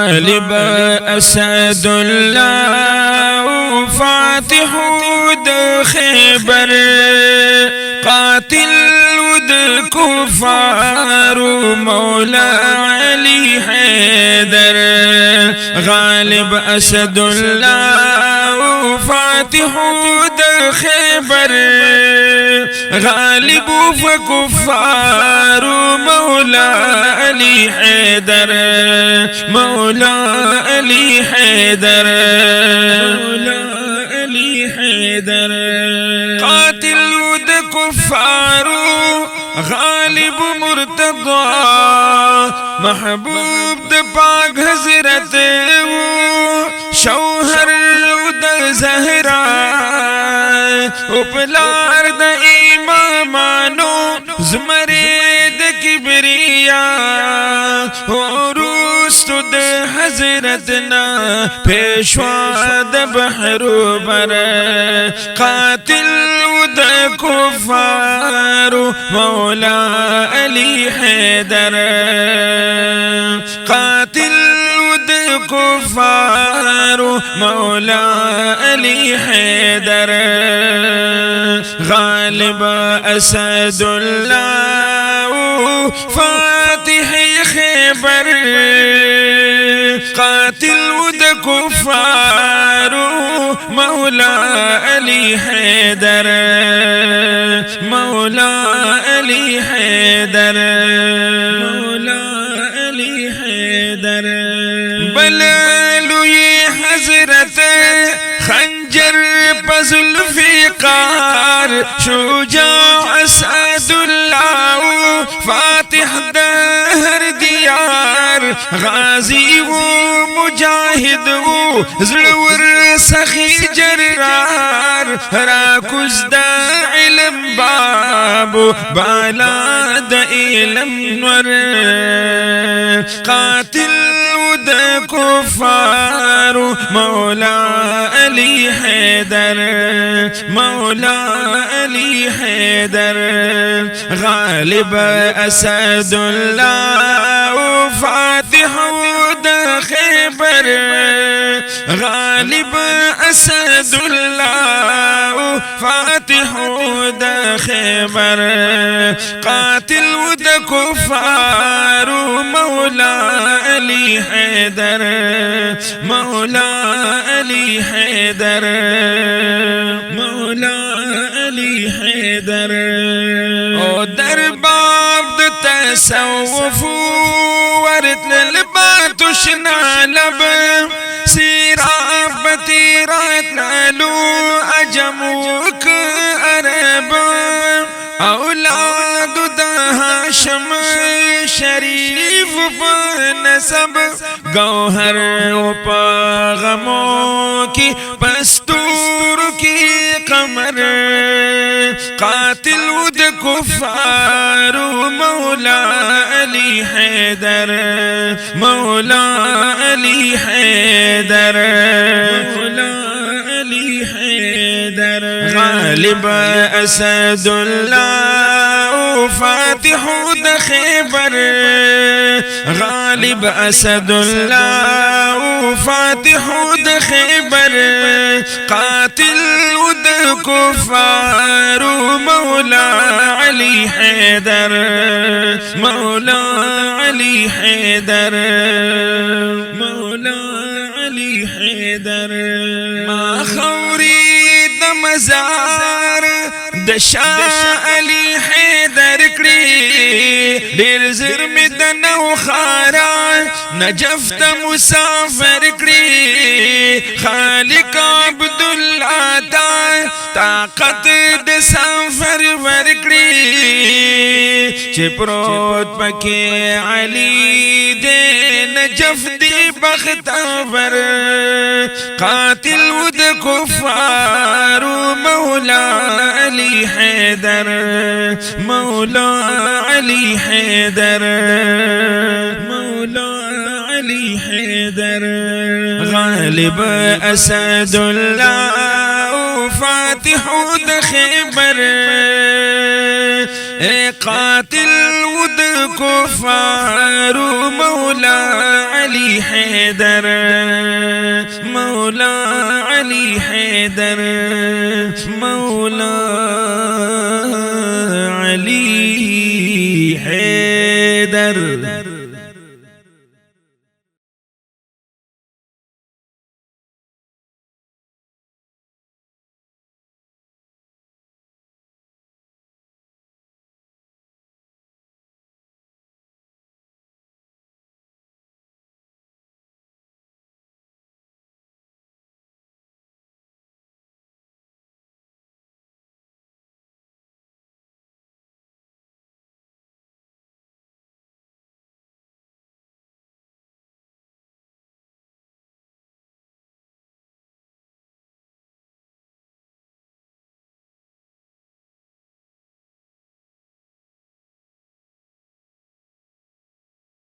غالب اسد الله فاتح د خیبر قاتل د کفار مولا علی حیدر غالب اسد الله فاتح د خیبر غالب فكفار مولا علی حیدر مولا علی حیدر مولا علی حیدر قاتل د کفار غالب مرتضى محبوب د پاک حضرت شوهر د زهرا پلار د امامانو زمره د کبریا ورست د حضرتنا پیشوا د بحر بر قاتل د کفار مولا علی حیدر قاتل د کفار مولا علی حیدر غالب اسد الله فاتح خیبر قاتل د کفار مولا علی حیدر مولا علی حیدر مولا علی حیدر بلالوی حضرت خنجر بزلفقار شجاع اسد الله فاتح دهر دیار غازی و مجاہد و زلور سخی جرار راکوز دا علم باب بالا دا علم نور قاتل دا کفار مولا علی حیدر مولا علی حیدر غالب اسد الله فاتح د خیبر غالب اسد الله فاتح د خیبر قاتل د کفار مولا علی حیدر مولا علی حیدر مولا علی حیدر او در باب د تصوف ورت للباتشنا لب سیرابتی رات لالو عجموک عرب اولاد دا هاشم شریف نسب گوہر و پاغموں کی پستور کی قمر قاتل د کفار مولا علی حیدر مولا علی حیدر مولا علی حیدر غالب اسد الله فاتح د خیبر غالب اسد الله فاتح د خیبر قاتل د کفار مولا علی حیدر مولا علی حیدر مولا علی حیدر ما خوری د مزار د شاه علی حیدر کړي ډېر زر مې د نوخارا نجف ته مسافر کړي خالق عبدالله طاقت د سفر ورکړي چې پروت پکې علي دې نجف دې بختور قاتل د کفار مولا علی حیدر مولا علی حیدر مولا علی حیدر غالب اسد الله فاتح د خیبر قاتل ود كفار مولا علي حيدر، مولا علي حيدر.